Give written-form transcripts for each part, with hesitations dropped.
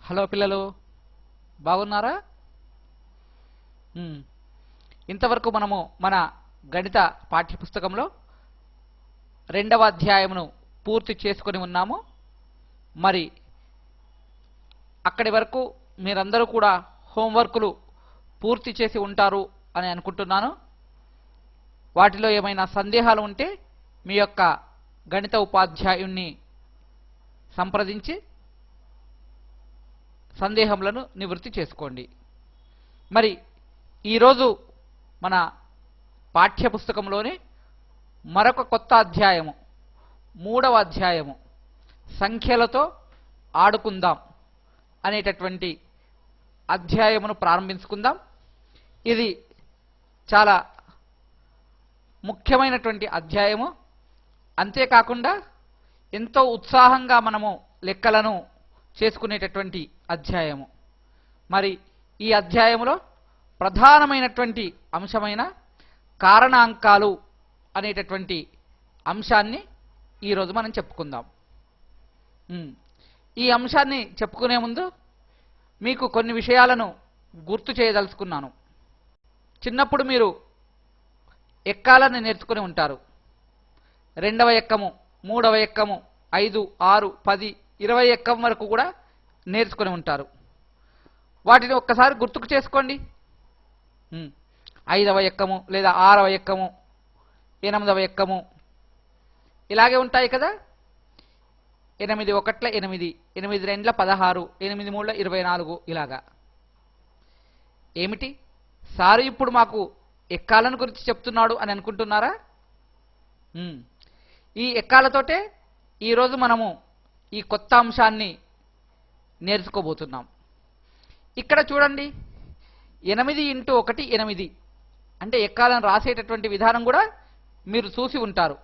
Hello పిల్లలు, బాగున్నారా? ఇంతవరకు మనము మన గణిత పాఠ్యపుస్తకంలో 2వ అధ్యాయమును పూర్తి చేసుకొని ఉన్నాము. మరి అక్కడి వరకు మీరందరూ కూడా హోంవర్కులు పూర్తి చేసి ఉంటారు అని అనుకుంటున్నాను. వాటిలో ఏమైనా సందేహాలు ఉంటే మీ యొక్క గణిత ఉపాధ్యాయుణ్ణి సంప్రదించి సందేహములను నివృత్తి చేసుకోండి. మరి ఈరోజు మన పాఠ్యపుస్తకంలోని మరొక కొత్త అధ్యాయము 3వ అధ్యాయము సంఖ్యలతో ఆడుకుందాం అనేటటువంటి అధ్యాయమును ప్రారంభించుకుందాం. ఇది చాలా ముఖ్యమైనటువంటి అధ్యాయము. అంతేకాకుండా ఎంతో ఉత్సాహంగా మనము లెక్కలను చేసుకునేటటువంటి అధ్యాయము. మరి ఈ అధ్యాయములో ప్రధానమైనటువంటి అంశమైన కారణాంకాలు అనేటటువంటి అంశాన్ని ఈరోజు మనం చెప్పుకుందాం. ఈ అంశాన్ని చెప్పుకునే ముందు మీకు కొన్ని విషయాలను గుర్తు చేయదలుచుకున్నాను. చిన్నప్పుడు మీరు ఎక్కాలను నేర్చుకుని ఉంటారు. 2వ ఎక్కము, 3వ ఎక్కము, 5, 6, 10, 20 ఎక్కం వరకు కూడా నేర్చుకుని ఉంటారు. వాటిని ఒక్కసారి గుర్తుకు చేసుకోండి. 5వ ఎక్కము లేదా 6వ ఎక్కము, 8వ ఎక్కము ఇలాగే ఉంటాయి కదా. 8 1 8, 8 2 16, 8 3 24 ఇలాగా. ఏమిటి సారు ఇప్పుడు మాకు ఎక్కాలను గురించి చెప్తున్నాడు అని అనుకుంటున్నారా? ఈ ఎక్కాలతోటే ఈరోజు మనము ఈ కొత్త అంశాన్ని నేర్చుకోబోతున్నాం. ఇక్కడ చూడండి, 8 × 1 8 అంటే ఎక్కాలను రాసేటటువంటి విధానం కూడా మీరు చూసి ఉంటారు.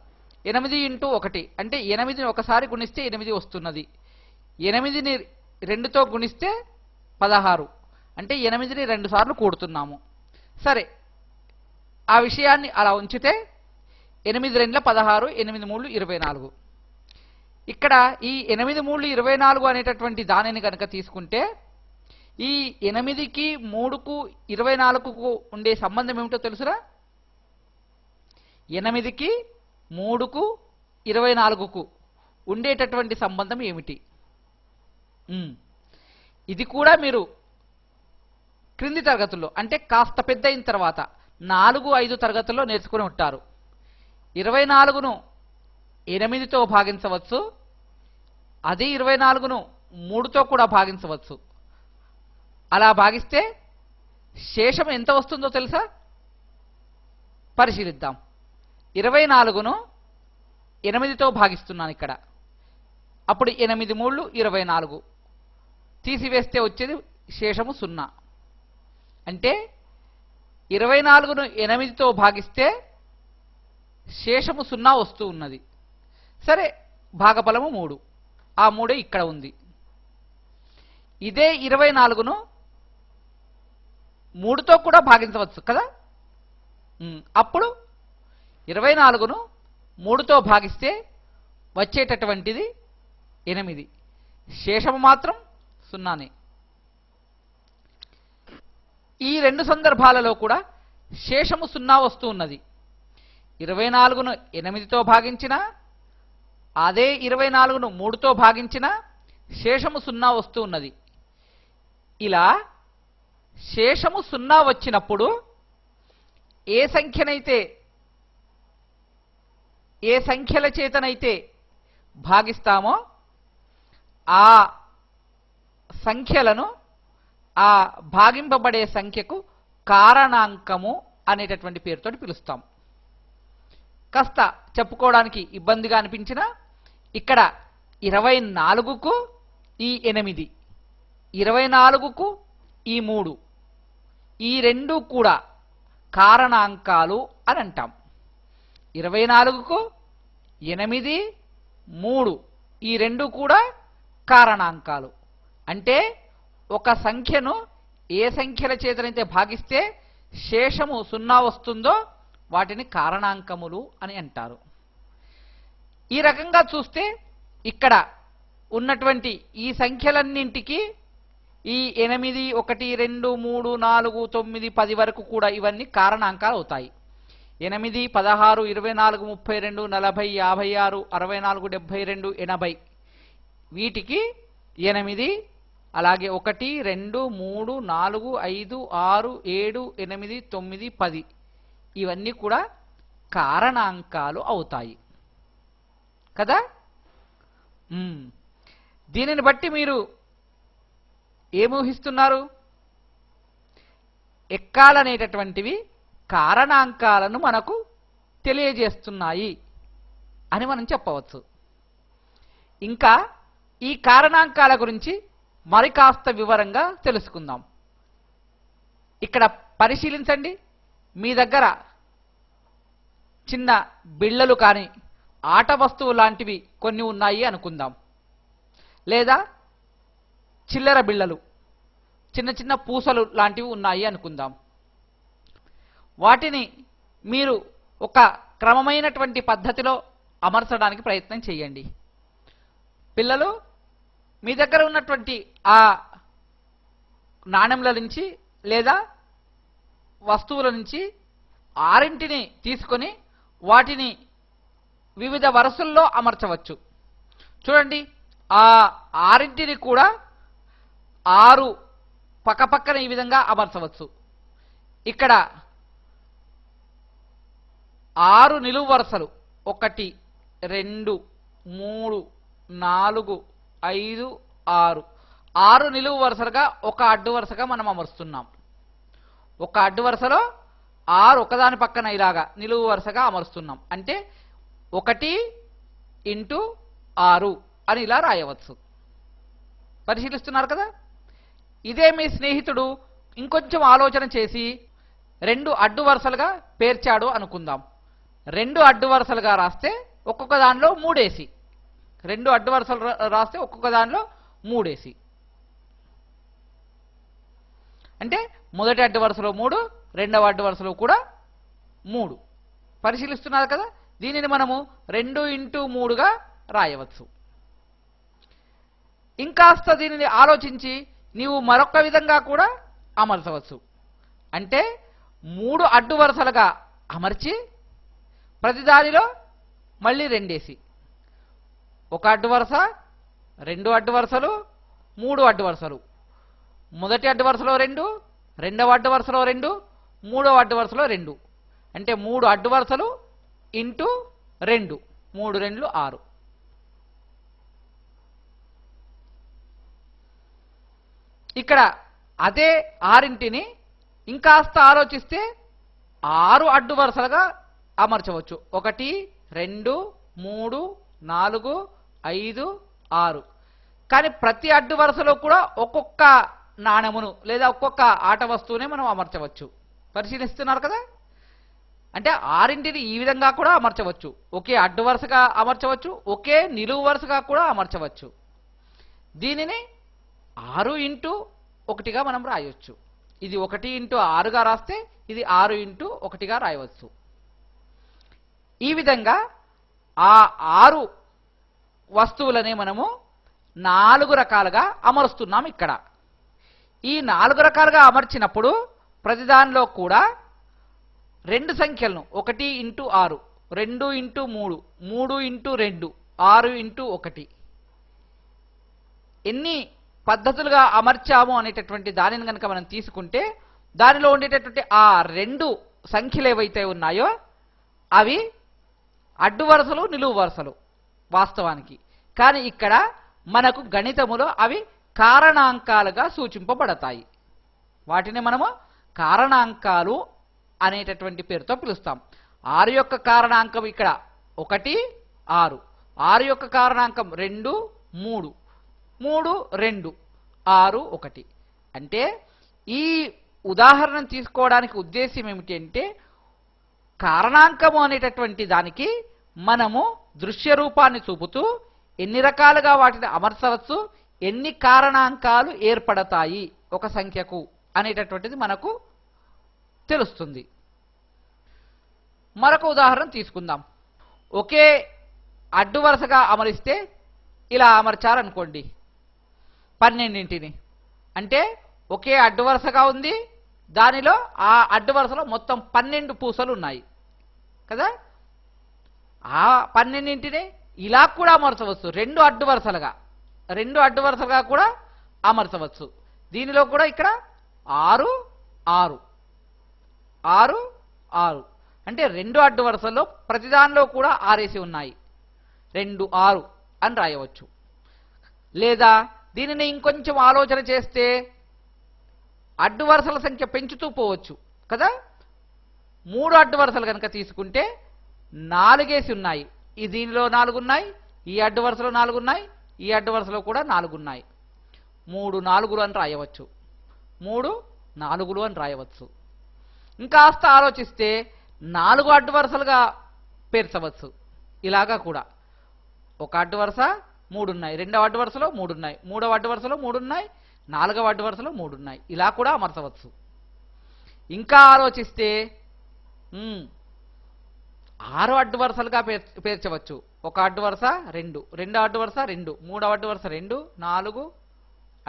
8 × 1 అంటే 8ని ఒకసారి గుణిస్తే 8 వస్తున్నది. 8ని 2తో గుణిస్తే 16 అంటే 8ని 2 సార్లు కూడుతున్నాము. సరే, ఆ విషయాన్ని అలా ఉంచితే 8 2 16, 8 3 24. ఇక్కడ ఈ 8 3 24 అనేటటువంటి దానిని కనుక తీసుకుంటే ఈ 8కి 3కు 24కు ఉండే సంబంధం ఏమిటో తెలుసురా? 8కి 3కు 24కు ఉండేటటువంటి సంబంధం ఏమిటి? ఇది కూడా మీరు క్రింది తరగతుల్లో అంటే కాస్త పెద్ద అయిన తర్వాత 4, 5 తరగతుల్లో నేర్చుకుని ఉంటారు. 24ను 8తో భాగించవచ్చు. అదే 24ను 3తో కూడా భాగించవచ్చు. అలా భాగిస్తే శేషం ఎంత వస్తుందో తెలుసా? పరిశీలిద్దాం. 24ను 8తో భాగిస్తున్నాను ఇక్కడ. అప్పుడు 8 3 24 తీసివేస్తే వచ్చేది శేషము 0. అంటే 24ను 8తో భాగిస్తే శేషము 0 వస్తూ ఉన్నది. సరే, భాగఫలము 3. ఆ 3 ఇక్కడ ఉంది. ఇదే 24ను 3తో కూడా భాగించవచ్చు కదా. అప్పుడు 24ను 3తో భాగిస్తే వచ్చేటటువంటిది 8. శేషము మాత్రం 0నే. ఈ 2 సందర్భాలలో కూడా శేషము 0 వస్తూ ఉన్నది. 24ను 8తో భాగించినా అదే 24ను 3తో భాగించినా శేషము 0 వస్తూ ఉన్నది. ఇలా శేషము 0 వచ్చినప్పుడు ఏ సంఖ్యల చేతనైతే భాగిస్తామో ఆ సంఖ్యలను ఆ భాగింపబడే సంఖ్యకు కారణాంకము అనేటటువంటి పేరుతో పిలుస్తాం. కాస్త చెప్పుకోవడానికి ఇబ్బందిగా అనిపించినా ఇక్కడ 24కు ఈ 8, 24కు ఈ 3 ఈ 2 కూడా కారణాంకాలు అని అంటాం. 24కు 8, 3 ఈ 2 కూడా కారణాంకాలు. అంటే ఒక సంఖ్యను ఏ సంఖ్యల చేతనైతే భాగిస్తే శేషము 0 వస్తుందో వాటిని కారణాంకములు అని అంటారు. ఈ రకంగా చూస్తే ఇక్కడ ఉన్నటువంటి ఈ సంఖ్యలన్నింటికి ఈ 8, 1, 2, 3, 4, 9, 10 వరకు కూడా ఇవన్నీ కారణాంకాలు అవుతాయి. 8, 16, 24, 32, 40, 56, 64, 72, 80 వీటికి 8, అలాగే 1, 2, 3, 4, 5, 6, 7, 8, 9, 10 ఇవన్నీ కూడా కారణాంకాలు అవుతాయి కదా. దీనిని బట్టి మీరు ఏమూహిస్తున్నారు? ఎక్కాలనేటటువంటివి కారణాంకాలను మనకు తెలియజేస్తున్నాయి అని మనం చెప్పవచ్చు. ఇంకా ఈ కారణాంకాల గురించి మరి కాస్త వివరంగా తెలుసుకుందాం. ఇక్కడ పరిశీలించండి. మీ దగ్గర చిన్న బిళ్ళలు కానీ ఆట వస్తువు లాంటివి కొన్ని ఉన్నాయి అనుకుందాం, లేదా చిల్లర బిళ్ళలు, చిన్న చిన్న పూసలు లాంటివి ఉన్నాయి అనుకుందాం. వాటిని మీరు ఒక క్రమమైనటువంటి పద్ధతిలో అమర్చడానికి ప్రయత్నం చేయండి. పిల్లలు మీ దగ్గర ఉన్నటువంటి ఆ నాణెంల నుంచి లేదా వస్తువుల నుంచి 6ని తీసుకొని వాటిని వివిధ వరుసల్లో అమర్చవచ్చు. చూడండి, ఆ 6ని కూడా 6 పక్కపక్కన ఈ విధంగా అమర్చవచ్చు. ఇక్కడ 6 నిలువు వరుసలు 1, 2, 3, 4, 5, 6 6 నిలువు వరుసలుగా ఒక అడ్డు వరుసగా మనం అమరుస్తున్నాం. ఒక అడ్డు వరుసలో 6 ఒకదాని పక్కన ఇలాగా నిలువు వరుసగా అమరుస్తున్నాం. అంటే 1 × 6 అని ఇలా రాయవచ్చు. పరిశీలిస్తున్నారు కదా. ఇదే మీ స్నేహితుడు ఇంకొంచెం ఆలోచన చేసి 2 అడ్డు వరుసలుగా పేర్చాడు అనుకుందాం. 2 అడ్డు వరుసలుగా రాస్తే ఒక్కొక్క దానిలో 3 వేసి, 2 అడ్డు వరుసలు రాస్తే ఒక్కొక్క దానిలో 3 వేసి, అంటే మొదటి అడ్డు వరుసలో 3, రెండవ అడ్డు వరుసలో కూడా 3. పరిశీలిస్తున్నారు కదా. దీనిని మనము 2 × 3గా రాయవచ్చు. ఇంకాస్త దీనిని ఆలోచించి నీవు మరొక విధంగా కూడా అమర్చవచ్చు. అంటే 3 అడ్డు వరుసలుగా అమర్చి ప్రతిదానిలో మళ్ళీ 2 వేసి, 1 అడ్డు వరుస, 2 అడ్డు వరుసలు, 3 అడ్డు వరుసలు, మొదటి అడ్డు వరుసలో 2, రెండవ అడ్డు వరుసలో 2, మూడవ అడ్డు వరుసలో 2, అంటే 3 అడ్డు వరుసలు ఇంటూ 2, 3 2 6. ఇక్కడ అదే 6ని ఇంకాస్త ఆలోచిస్తే 6 అడ్డు వరుసలుగా అమర్చవచ్చు. 1, 2, 3, 4, 5, 6. కానీ ప్రతి అడ్డు వరుసలో కూడా ఒక్కొక్క నాణెమును లేదా ఒక్కొక్క ఆట వస్తువునే మనం అమర్చవచ్చు. పరిశీలిస్తున్నారు కదా. అంటే 6ని ఈ విధంగా కూడా అమర్చవచ్చు. ఒకే అడ్డు వరుసగా అమర్చవచ్చు, ఒకే నిలువు వరుసగా కూడా అమర్చవచ్చు. దీనిని 6 × 1గా మనం రాయవచ్చు. ఇది 1 × 6గా రాస్తే ఇది 6 × 1గా రాయవచ్చు. ఈ విధంగా ఆ 6 వస్తువులని మనము 4 రకాలుగా అమరుస్తున్నాం. ఇక్కడ ఈ 4 రకాలుగా అమర్చినప్పుడు ప్రతిదానిలో కూడా 2 సంఖ్యలను 1 × 6, 2 × 3, 3 × 2, 6 × 1 ఎన్ని పద్ధతులుగా అమర్చాము అనేటటువంటి దానిని కనుక మనం తీసుకుంటే దానిలో ఉండేటటువంటి ఆ 2 సంఖ్యలు ఏవైతే ఉన్నాయో అవి అడ్డు వరుసలు, నిలువు వరుసలు వాస్తవానికి. కానీ ఇక్కడ మనకు గణితములో అవి కారణాంకాలుగా సూచింపబడతాయి. వాటిని మనము కారణాంకాలు అనేటటువంటి పేరుతో పిలుస్తాం. 6 యొక్క కారణాంకం ఇక్కడ 1, 6, 6 యొక్క కారణాంకం 2, 3, 3, 2, 6, 1. అంటే ఈ ఉదాహరణ తీసుకోవడానికి ఉద్దేశం ఏమిటి అంటే కారణాంకము అనేటటువంటి దానికి మనము దృశ్య రూపాన్ని చూపుతూ ఎన్ని రకాలుగా వాటిని అమర్చవచ్చు, ఎన్ని కారణాంకాలు ఏర్పడతాయి ఒక సంఖ్యకు అనేటటువంటిది మనకు తెలుస్తుంది. మరొక ఉదాహరణ తీసుకుందాం. ఒకే అడ్డు వరుసగా అమరిస్తే ఇలా అమర్చారనుకోండి 12ని. అంటే ఒకే అడ్డు వరుసగా ఉంది, దానిలో ఆ అడ్డు వరుసలో మొత్తం 12 పూసలు ఉన్నాయి కదా. ఆ 12ంటిని ఇలా కూడా అమర్చవచ్చు, రెండు అడ్డు వరుసలుగా కూడా అమర్చవచ్చు. దీనిలో కూడా ఇక్కడ 6 6 6 6 అంటే రెండు అడ్డు వరుసల్లో ప్రతిదానిలో కూడా 6 ఉన్నాయి, 2 6 అని రాయవచ్చు. లేదా దీనిని ఇంకొంచెం ఆలోచన చేస్తే అడ్డు వరుసల సంఖ్య పెంచుతూ పోవచ్చు కదా. 3 అడ్డు వరుసలు కనుక తీసుకుంటే 4 ఉన్నాయి, ఈ దీనిలో 4 ఉన్నాయి, ఈ అడ్డు వరుసలో 4 ఉన్నాయి, ఈ అడ్డు వరుసలో కూడా 4 ఉన్నాయి. 3 4 అని రాయవచ్చు, 3 4 అని రాయవచ్చు. ఇంకాస్త ఆలోచిస్తే 4 అడ్డు వరుసలుగా పేర్చవచ్చు. ఇలాగా కూడా ఒక అడ్డు వరుస 3 ఉన్నాయి, రెండవ అడ్డు వరుసలో 3 ఉన్నాయి, మూడవ అడ్డు వరుసలో 3 ఉన్నాయి, నాలుగవ అడ్డు వరుసలో 3 ఉన్నాయి. ఇలా కూడా అమర్చవచ్చు. ఇంకా ఆలోచిస్తే 6 అడ్డు వరుసలుగా పేర్చవచ్చు. ఒక అడ్డు వరుస 2, రెండవ అడ్డు వరుస 2, మూడవ అడ్డు వరుస 2, 4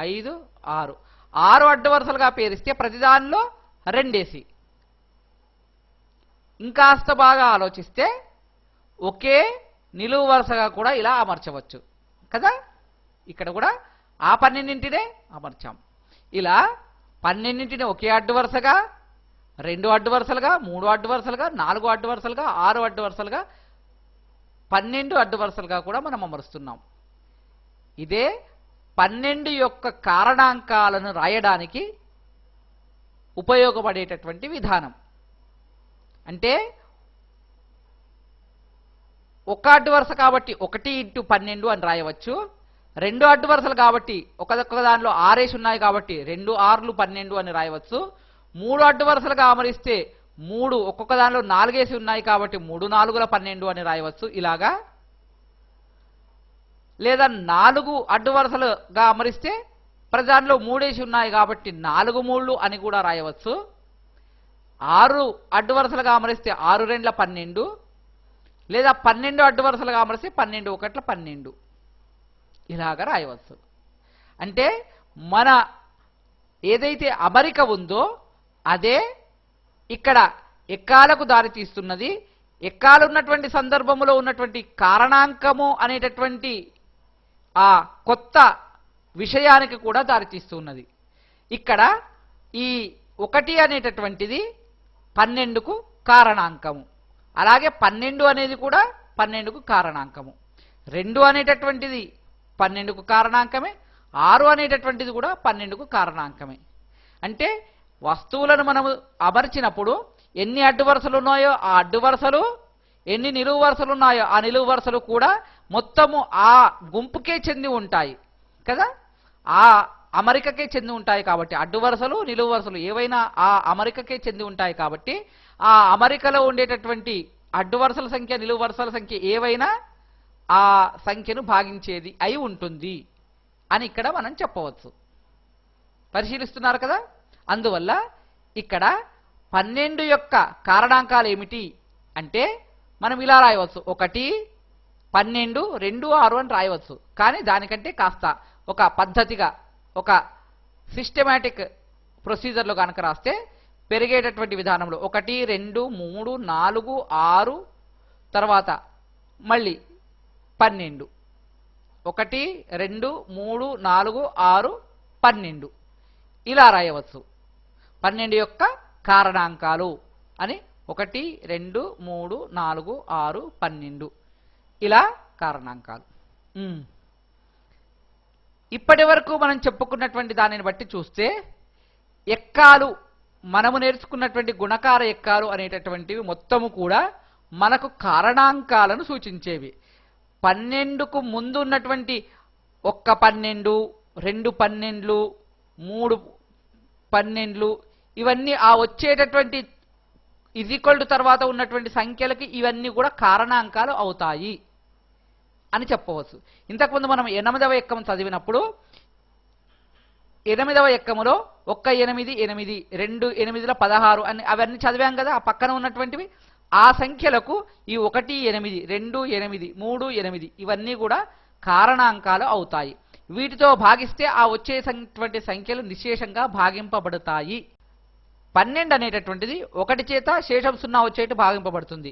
5 6 6 అడ్డు వరుసలుగా పేరిస్తే ప్రతిదానిలో 2 ఇంకాస్త బాగా ఆలోచిస్తే ఒకే నిలువు వరుసగా కూడా ఇలా అమర్చవచ్చు కదా. ఇక్కడ కూడా ఆ 12ంటినే అమర్చాం. ఇలా 12ంటిని ఒకే అడ్డు వరుసగా, 2 అడ్డు వరుసలుగా, 3 అడ్డు వరుసలుగా, 4 అడ్డు వరుసలుగా, 6 అడ్డు వరుసలుగా, 12 అడ్డు వరుసలుగా కూడా మనం అమరుస్తున్నాం. ఇదే 12 యొక్క కారణాంకాలను రాయడానికి ఉపయోగపడేటటువంటి విధానం. అంటే ఒక అడ్డు వరుస కాబట్టి 1 × 12 అని రాయవచ్చు. 2 అడ్డు వరుసలు కాబట్టి ఒక్కొక్క దానిలో 6 ఉన్నాయి కాబట్టి 2 6 12 అని రాయవచ్చు. 3 అడ్డు వరుసలుగా అమరిస్తే 3 ఒక్కొక్క దానిలో 4 ఉన్నాయి కాబట్టి 3 4 12 అని రాయవచ్చు. ఇలాగా లేదా 4 అడ్డు వరుసలుగా అమరిస్తే ప్రతి దానిలో 3 ఉన్నాయి కాబట్టి 4 3 అని కూడా రాయవచ్చు. 6 అడ్డు వరుసలుగా అమరిస్తే 6 2 12, లేదా 12 అడ్డు వరుసలుగా అమరిస్తే 12 1 12 ఇలాగా రాయవచ్చు. అంటే మన ఏదైతే అమరిక ఉందో అదే ఇక్కడ ఎక్కాలకు దారి తీస్తున్నది. ఎక్కాలు ఉన్నటువంటి సందర్భంలో ఉన్నటువంటి కారణాంకము అనేటటువంటి ఆ కొత్త విషయానికి కూడా దారితీస్తున్నది. ఇక్కడ ఈ 1 అనేటటువంటిది 12కు కారణాంకము, అలాగే 12 అనేది కూడా 12కు కారణాంకము. 2 అనేటటువంటిది 12కు కారణాంకమే, 6 అనేటటువంటిది కూడా 12కు కారణాంకమే. అంటే వస్తువులను మనము అమర్చినప్పుడు ఎన్ని అడ్డు వరుసలు ఉన్నాయో ఆ అడ్డు వరుసలు, ఎన్ని నిలువు వరుసలు ఉన్నాయో ఆ నిలువు వరుసలు కూడా మొత్తము ఆ గుంపుకే చెంది ఉంటాయి కదా, ఆ అమరికకే చెంది ఉంటాయి. కాబట్టి అడ్డు వరుసలు నిలువు వరుసలు ఏవైనా ఆ అమరికకే చెంది ఉంటాయి. కాబట్టి ఆ అమరికలో ఉండేటటువంటి అడ్డు వరుసల సంఖ్య, నిలువు వరుసల సంఖ్య ఏవైనా ఆ సంఖ్యను భాగించేది అయి ఉంటుంది అని ఇక్కడ మనం చెప్పవచ్చు. పరిశీలిస్తున్నారు కదా. అందువల్ల ఇక్కడ 12 యొక్క కారణాంకాలు ఏమిటి అంటే మనం ఇలా రాయవచ్చు. 1 12 2 6 అని రాయవచ్చు. కానీ దానికంటే కాస్త ఒక పద్ధతిగా, ఒక సిస్టమాటిక్ ప్రొసీజర్లో కనుక రాస్తే పెరిగేటటువంటి విధానంలో 1 2 3 4 6 తర్వాత మళ్ళీ 12, 1 2 3 4 6 12 ఇలా రాయవచ్చు. 12 యొక్క కారణాంకాలు అని 1 2 3 4 6 12 ఇలా కారణాంకాలు. ఇప్పటి వరకు మనం చెప్పుకున్నటువంటి దానిని బట్టి చూస్తే ఎక్కాలు, మనము నేర్చుకున్నటువంటి గుణకార ఎక్కాలు అనేటటువంటివి మొత్తము కూడా మనకు కారణాంకాలను సూచించేవి. 12కు ముందు ఉన్నటువంటి 1 12 2 12 3 12 ఇవన్నీ ఆ వచ్చేటటువంటి = తర్వాత ఉన్నటువంటి సంఖ్యలకి ఇవన్నీ కూడా కారణాంకాలు అవుతాయి అని చెప్పవచ్చు. ఇంతకుముందు మనం 8వ ఎక్కం చదివినప్పుడు 8వ ఎక్కములో 1 8 8 2 8 16 అని అవన్నీ చదివాం కదా. ఆ పక్కన ఉన్నటువంటివి ఆ సంఖ్యలకు ఈ 1 8 2 8 3 8 ఇవన్నీ కూడా కారణాంకాలు అవుతాయి. వీటితో భాగిస్తే ఆ వచ్చేటువంటి సంఖ్యలు నిశ్శేషంగా భాగింపబడతాయి. 12 అనేటటువంటిది 1 చేత శేషం 0 వచ్చేట్టు భాగింపబడుతుంది.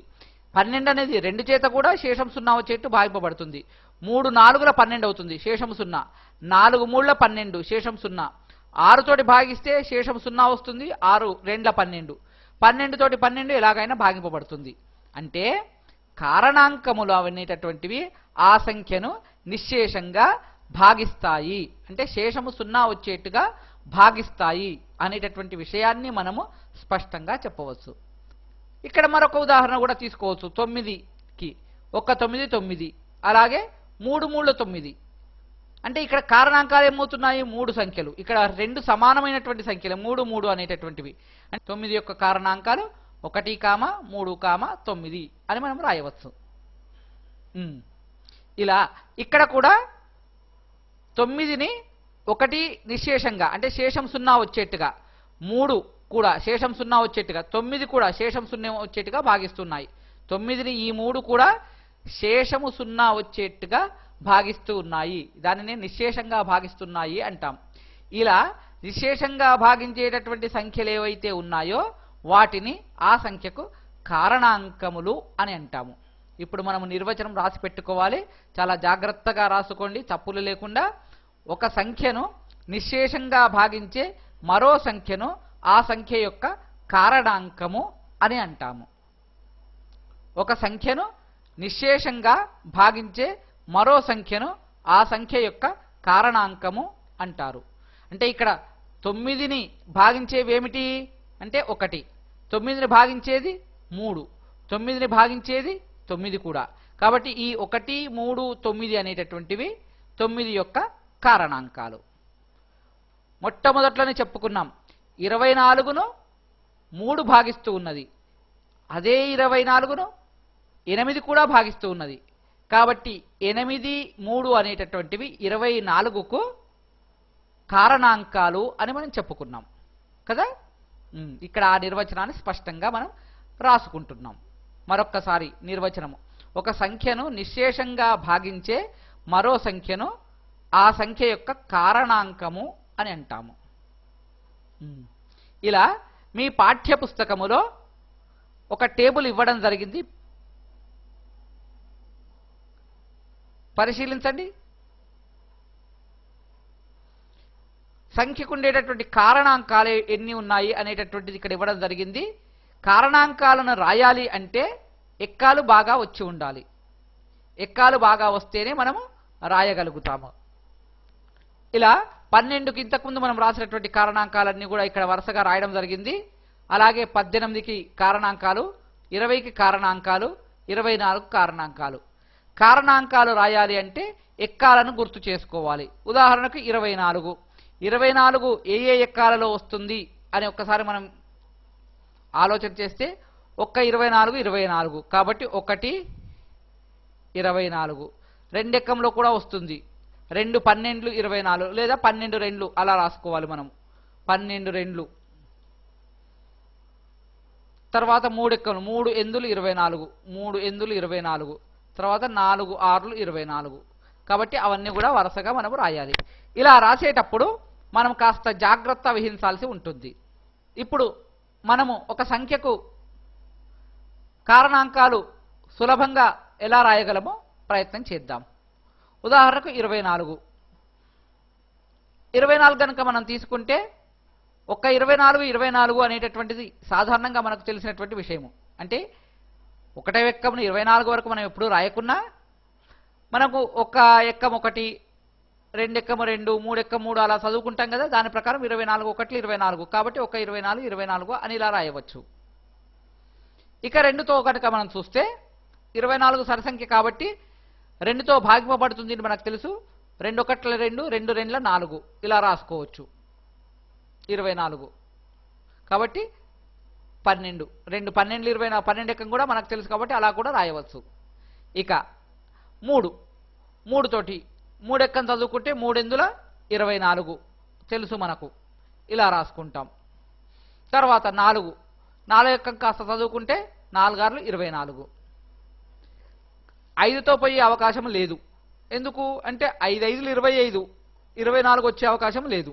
12 అనేది 2 చేత కూడా శేషం 0 వచ్చేట్టు భాగింపబడుతుంది. 3 4ల 12 అవుతుంది, శేషం 0. 4 3ల 12, శేషం 0. 6 తోటి భాగిస్తే శేషం 0 వస్తుంది, 6 2ల 12. 12 తోటి 12 ఎలాగైనా భాగింపబడుతుంది. అంటే కారణాంకములు అనేటటువంటివి ఆ సంఖ్యను నిశ్శేషంగా భాగిస్తాయి, అంటే శేషము 0 వచ్చేట్టుగా భాగిస్తాయి అనేటటువంటి విషయాన్ని మనము స్పష్టంగా చెప్పవచ్చు. ఇక్కడ మరొక ఉదాహరణ కూడా తీసుకోవచ్చు. 9కి 1 9 9, అలాగే 3 3 9. అంటే ఇక్కడ కారణాంకాలు ఏమవుతున్నాయి? 3 సంఖ్యలు. ఇక్కడ 2 సమానమైనటువంటి సంఖ్యలు 3 3 అనేటటువంటివి. అంటే 9 యొక్క కారణాంకాలు 1, 3, 9 అని మనం రాయవచ్చు. ఇలా ఇక్కడ కూడా 9ని 1 నిశ్శేషంగా, అంటే శేషం 0 వచ్చేట్టుగా, 3 కూడా శేషం 0 వచ్చేట్టుగా, 9 కూడా శేషం 0 వచ్చేట్టుగా భాగిస్తున్నాయి. 9ని ఈ 3 కూడా శేషము 0 వచ్చేట్టుగా భాగిస్తూ ఉన్నాయి. దానిని నిశ్శేషంగా భాగిస్తున్నాయి అంటాం. ఇలా నిశ్శేషంగా భాగించేటటువంటి సంఖ్యలు ఏవైతే ఉన్నాయో వాటిని ఆ సంఖ్యకు కారణాంకములు అని అంటాము. ఇప్పుడు మనము నిర్వచనం రాసి పెట్టుకోవాలి. చాలా జాగ్రత్తగా రాసుకోండి, తప్పులు లేకుండా. ఒక సంఖ్యను నిశ్శేషంగా భాగించే మరో సంఖ్యను ఆ సంఖ్య యొక్క కారణాంకము అని అంటాము. ఒక సంఖ్యను నిశ్శేషంగా భాగించే మరో సంఖ్యను ఆ సంఖ్య యొక్క కారణాంకము అంటారు. అంటే ఇక్కడ 9ని భాగించేవేమిటి అంటే 1, 9ని భాగించేది 3, 9ని భాగించేది 9 కూడా. కాబట్టి ఈ 1 3 9 అనేటటువంటివి 9 యొక్క కారణాంకాలు. మొట్టమొదట్లోనే చెప్పుకున్నాం, 24ను 3 భాగిస్తూ ఉన్నది, అదే 24ను 8 కూడా భాగిస్తూ ఉన్నది. కాబట్టి 8 3 అనేటటువంటివి 24కు కారణాంకాలు అని మనం చెప్పుకున్నాం కదా. ఇక్కడ ఆ నిర్వచనాన్ని స్పష్టంగా మనం రాసుకుంటున్నాం. మరొక్కసారి నిర్వచనము: ఒక సంఖ్యను నిశ్శేషంగా భాగించే మరో సంఖ్యను ఆ సంఖ్య యొక్క కారణాంకము అని అంటాము. ఇలా మీ పాఠ్య పుస్తకములో ఒక టేబుల్ ఇవ్వడం జరిగింది, పరిశీలించండి. సంఖ్యకు ఉండేటటువంటి కారణాంకాలు ఎన్ని ఉన్నాయి అనేటటువంటిది ఇక్కడ ఇవ్వడం జరిగింది. కారణాంకాలను రాయాలి అంటే ఎక్కాలు బాగా వచ్చి ఉండాలి. ఎక్కాలు బాగా వస్తేనే మనము రాయగలుగుతాము. ఇలా 12కి ఇంతకుముందు మనం రాసినటువంటి కారణాంకాలన్నీ కూడా ఇక్కడ వరుసగా రాయడం జరిగింది. అలాగే 18కి కారణాంకాలు, 20కి కారణాంకాలు, 24కు కారణాంకాలు. కారణాంకాలు రాయాలి అంటే ఎక్కాలను గుర్తు చేసుకోవాలి. ఉదాహరణకు 24. 24 ఏ ఎక్కాలలో వస్తుంది అని ఒక్కసారి మనం ఆలోచన చేస్తే 1 24 24, కాబట్టి 1 24. 2 ఎక్కంలో కూడా వస్తుంది, 2 12 24, లేదా 12 2 అలా రాసుకోవాలి మనం. 12 2. తర్వాత 3 ఎక్కలు, 3 8 24, 3 8 24. తర్వాత 4 6 24. కాబట్టి అవన్నీ కూడా వరుసగా మనం రాయాలి. ఇలా రాసేటప్పుడు మనం కాస్త జాగ్రత్త వహించాల్సి ఉంటుంది. ఇప్పుడు మనము ఒక సంఖ్యకు కారణాంకాలు సులభంగా ఎలా రాయగలమో ప్రయత్నం చేద్దాం. ఉదాహరణకు 24. 24 కనుక మనం తీసుకుంటే 1 24 అనేటటువంటిది సాధారణంగా మనకు తెలిసినటువంటి విషయము. అంటే 1వ ఎక్కమును 24 వరకు మనం ఎప్పుడూ రాయకున్నా మనకు 1 ఎక్కం 1, 2 ఎక్కం 2, 3 ఎక్కం 3 అలా చదువుకుంటాం కదా. దాని ప్రకారం 24 1 24, కాబట్టి 1 24 24 అని ఇలా రాయవచ్చు. ఇక 2తో కనుక మనం చూస్తే 24 సరిసంఖ్య కాబట్టి 2తో భాగింపబడుతుంది అని మనకు తెలుసు. 2 1 2, 2 2 4 ఇలా రాసుకోవచ్చు 24. కాబట్టి 12, 2 12 24, 12 ఎక్కం కూడా మనకు తెలుసు కాబట్టి అలా కూడా రాయవచ్చు. ఇక 3 తోటి 3 ఎక్కం చదువుకుంటే 3 8 24 తెలుసు మనకు, ఇలా రాసుకుంటాం. తర్వాత 4 ఎక్కం కాస్త చదువుకుంటే 4 6 24. 5తో పోయే అవకాశం లేదు. ఎందుకు అంటే 5 5 25, 24 వచ్చే అవకాశం లేదు.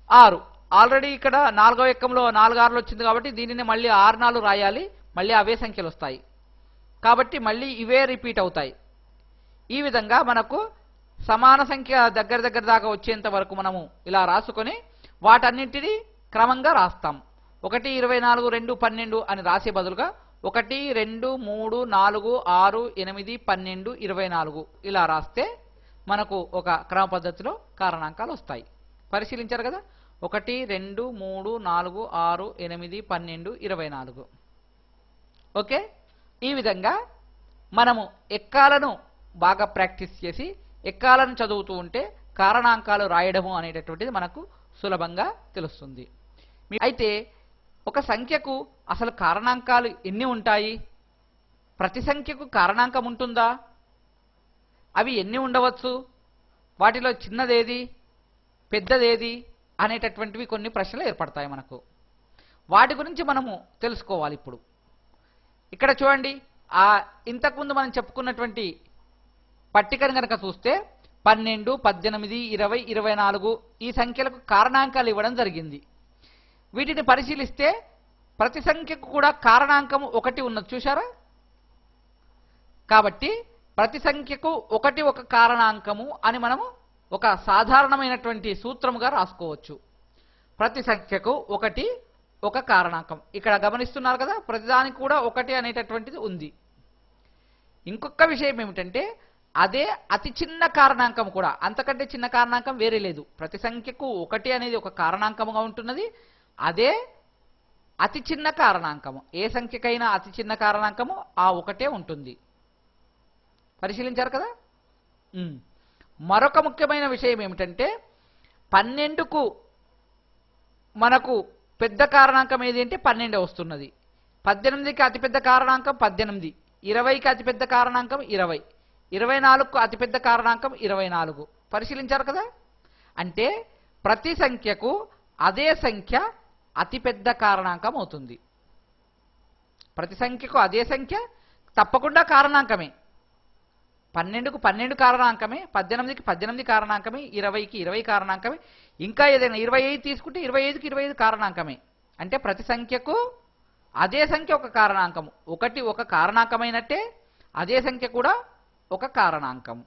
6 ఆల్రెడీ ఇక్కడ 4వ ఎక్కంలో 4 6లు వచ్చింది కాబట్టి దీనిని మళ్ళీ 6 4 రాయాలి, మళ్ళీ అవే సంఖ్యలు వస్తాయి కాబట్టి మళ్ళీ ఇవే రిపీట్ అవుతాయి. ఈ విధంగా మనకు సమాన సంఖ్య దగ్గర దగ్గర దాకా వచ్చేంత వరకు మనము ఇలా రాసుకొని వాటన్నింటినీ క్రమంగా రాస్తాం. 1 24 2 12 అని రాసే బదులుగా 1 2 3 4 6 8 12 24 ఇలా రాస్తే మనకు ఒక క్రమ పద్ధతిలో కారణాంకాలు వస్తాయి. పరిశీలించారు కదా, 1 2 3 4 6 8 12 24. ఓకే, ఈ విధంగా మనము ఎక్కాలను బాగా ప్రాక్టీస్ చేసి ఎక్కాలను చదువుతూ ఉంటే కారణాంకాలు రాయడము అనేటటువంటిది మనకు సులభంగా తెలుస్తుంది. అయితే ఒక సంఖ్యకు అసలు కారణాంకాలు ఎన్ని ఉంటాయి? ప్రతి సంఖ్యకు కారణాంకం ఉంటుందా? అవి ఎన్ని ఉండవచ్చు? వాటిలో చిన్నదేది పెద్దదేది అనేటటువంటివి కొన్ని ప్రశ్నలు ఏర్పడతాయి మనకు. వాటి గురించి మనము తెలుసుకోవాలి. ఇప్పుడు ఇక్కడ చూడండి, ఇంతకుముందు మనం చెప్పుకున్నటువంటి పట్టికను కనుక చూస్తే 12 18 20 24 ఈ సంఖ్యలకు కారణాంకాలు ఇవ్వడం జరిగింది. వీటిని పరిశీలిస్తే ప్రతి సంఖ్యకు కూడా కారణాంకం 1 ఉన్నది చూశారా? కాబట్టి ప్రతి సంఖ్యకు 1 ఒక కారణాంకము అని మనము ఒక సాధారణమైనటువంటి సూత్రముగా రాసుకోవచ్చు. ప్రతి సంఖ్యకు 1 ఒక కారణాంకం. ఇక్కడ గమనిస్తున్నారు కదా, ప్రతిదానికి కూడా 1 అనేటటువంటిది ఉంది. ఇంకొక విషయం ఏమిటంటే అదే అతి చిన్న కారణాంకం కూడా, అంతకంటే చిన్న కారణాంకం వేరే లేదు. ప్రతి సంఖ్యకు 1 అనేది ఒక కారణాంకముగా ఉంటున్నది. అదే అతి చిన్న కారణాంకము. ఏ సంఖ్యకైనా అతి చిన్న కారణాంకము ఆ 1 ఉంటుంది. పరిశీలించారు కదా. మరొక ముఖ్యమైన విషయం ఏమిటంటే 12కు మనకు పెద్ద కారణాంకం ఏది అంటే 12 వస్తున్నది. 18కి అతిపెద్ద కారణాంకం 18, 20కి అతిపెద్ద కారణాంకం 20, 24కు అతిపెద్ద కారణాంకం 24. పరిశీలించారు కదా. అంటే ప్రతి సంఖ్యకు అదే సంఖ్య అతిపెద్ద కారణాంకం అవుతుంది. ప్రతి సంఖ్యకు అదే సంఖ్య తప్పకుండా కారణాంకమే. 12కు 12 కారణాంకమే, 18కి 18 కారణాంకమే, 20కి 20 కారణాంకమే. ఇంకా ఏదైనా 25 తీసుకుంటే 25కి 25 కారణాంకమే. అంటే ప్రతి సంఖ్యకు అదే సంఖ్య ఒక కారణాంకము. 1 ఒక కారణాంకమైనట్టే అదే సంఖ్య కూడా ఒక కారణాంకము.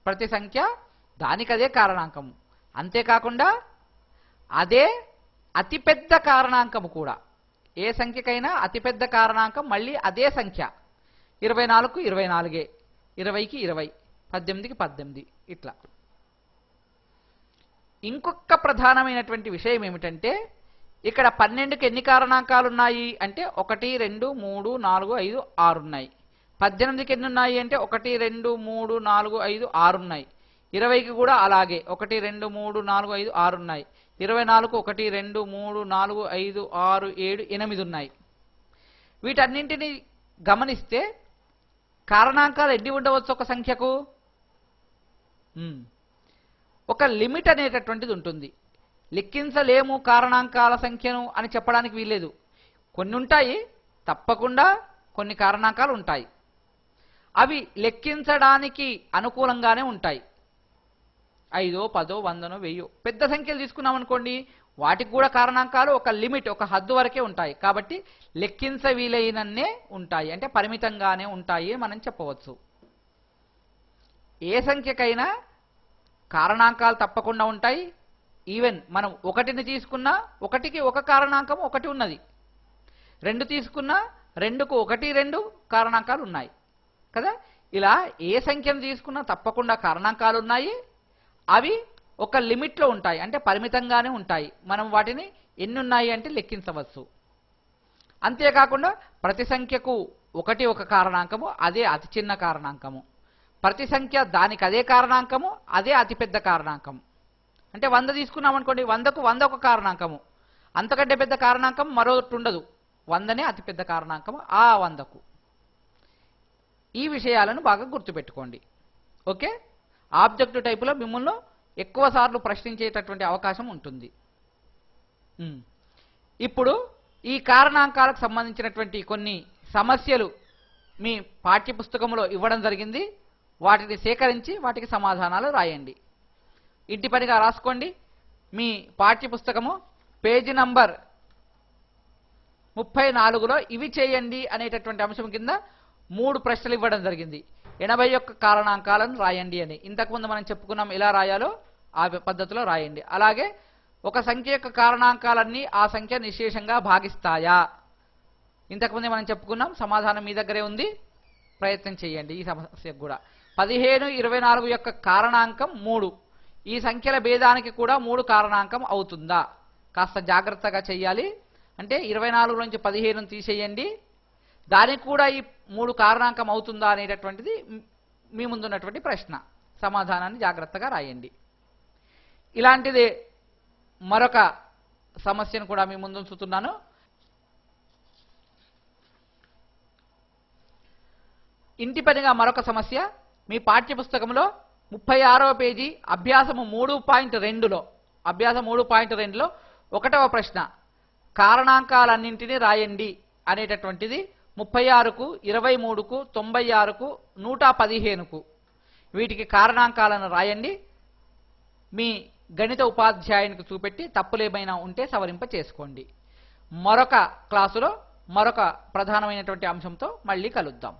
ప్రతి సంఖ్య దానికదే కారణాంకము. అంతేకాకుండా అదే అతిపెద్ద కారణాంకము కూడా. ఏ సంఖ్యకైనా అతిపెద్ద కారణాంకం మళ్ళీ అదే సంఖ్య. 24కు 24, 20కి 20, 18కి 18 ఇట్లా. ఇంకొక ప్రధానమైనటువంటి విషయం ఏమిటంటే ఇక్కడ 12కి ఎన్ని కారణాంకాలు ఉన్నాయి అంటే 1 2 3 4 5 6 ఉన్నాయి. 18కి ఎన్ని ఉన్నాయి అంటే 1 2 3 4 5 6 ఉన్నాయి. 20కి కూడా అలాగే 1 2 3 4 5 6 ఉన్నాయి. 24కు 1 2 3 4 5 6 7 8 ఉన్నాయి. వీటన్నింటినీ గమనిస్తే కారణాంకాలు ఎన్ని ఉండవచ్చు ఒక సంఖ్యకు? ఒక లిమిట్ అనేటటువంటిది ఉంటుంది. లెక్కించలేము కారణాంకాల సంఖ్యను అని చెప్పడానికి వీల్లేదు. కొన్ని ఉంటాయి, తప్పకుండా కొన్ని కారణాంకాలు ఉంటాయి. అవి లెక్కించడానికి అనుకూలంగానే ఉంటాయి. 5, 10, 100, 1000 పెద్ద సంఖ్యలు తీసుకున్నాం అనుకోండి, వాటికి కూడా కారణాంకాలు ఒక లిమిట్, ఒక హద్దు వరకే ఉంటాయి. కాబట్టి లెక్కించ వీలైనన్నే ఉంటాయి, అంటే పరిమితంగానే ఉంటాయి మనం చెప్పవచ్చు. ఏ సంఖ్యకైనా కారణాంకాలు తప్పకుండా ఉంటాయి. ఈవెన్ మనం 1ని తీసుకున్నా 1కి ఒక కారణాంకం 1 ఉన్నది. 2 తీసుకున్నా 2కు 1 2 కారణాంకాలు ఉన్నాయి కదా. ఇలా ఏ సంఖ్యను తీసుకున్నా తప్పకుండా కారణాంకాలు ఉన్నాయి. అవి ఒక లిమిట్లో ఉంటాయి, అంటే పరిమితంగానే ఉంటాయి. మనం వాటిని ఎన్ని ఉన్నాయి అంటే లెక్కించవచ్చు. అంతేకాకుండా ప్రతి సంఖ్యకు 1 ఒక కారణాంకము, అదే అతి చిన్న కారణాంకము. ప్రతి సంఖ్య దానికి అదే కారణాంకము, అదే అతిపెద్ద కారణాంకము. అంటే 100 తీసుకున్నాం అనుకోండి, 100కు 100 ఒక కారణాంకము, అంతకంటే పెద్ద కారణాంకం మరొకటి ఉండదు. 100నే అతిపెద్ద కారణాంకము ఆ 100కు. ఈ విషయాలను బాగా గుర్తుపెట్టుకోండి. ఓకే, ఆబ్జెక్టివ్ టైపులో మిమ్మల్ని ఎక్కువ సార్లు ప్రశ్నించేటటువంటి అవకాశం ఉంటుంది. ఇప్పుడు ఈ కారణాంకాలకు సంబంధించినటువంటి కొన్ని సమస్యలు మీ పాఠ్యపుస్తకంలో ఇవ్వడం జరిగింది. వాటిని సేకరించి వాటికి సమాధానాలు రాయండి. ఇంటి పనిగా రాసుకోండి. మీ పాఠ్య పుస్తకము పేజీ నంబర్ 34లో ఇవి చేయండి అనేటటువంటి అంశం కింద 3 ప్రశ్నలు ఇవ్వడం జరిగింది. 81 కారణాంకాలను రాయండి అని. ఇంతకుముందు మనం చెప్పుకున్నాం ఎలా రాయాలో ఆ పద్ధతిలో రాయండి. అలాగే ఒక సంఖ్య యొక్క కారణాంకాలన్నీ ఆ సంఖ్య నిశేషంగా భాగిస్తాయా? ఇంతకుముందే మనం చెప్పుకున్నాం. సమాధానం మీ దగ్గరే ఉంది, ప్రయత్నం చేయండి ఈ సమస్యకు కూడా. 15, 24 యొక్క కారణాంకం 3. ఈ సంఖ్యల భేదానికి కూడా 3 కారణాంకం అవుతుందా? కాస్త జాగ్రత్తగా చెయ్యాలి. అంటే 24 నుంచి 15 తీసేయండి, దానికి కూడా ఈ 3 కారణాంకం అవుతుందా అనేటటువంటిది మీ ముందున్నటువంటి ప్రశ్న. సమాధానాన్ని జాగ్రత్తగా రాయండి. ఇలాంటిదే మరొక సమస్యను కూడా మీ ముందు ఉంచుతున్నాను. ఇంటి పనిగా మరొక సమస్య మీ పాఠ్య పుస్తకంలో 36వ పేజీ అభ్యాసము 3.2లో 1వ ప్రశ్న కారణాంకాలన్నింటినీ రాయండి అనేటటువంటిది 36కు, 23కు, 96కు, 115కు వీటికి కారణాంకాలను రాయండి. మీ గణిత ఉపాధ్యాయునికి చూపెట్టి తప్పులేమైనా ఉంటే సవరింప చేసుకోండి. మరొక క్లాసులో మరొక ప్రధానమైనటువంటి అంశంతో మళ్ళీ కలుద్దాం.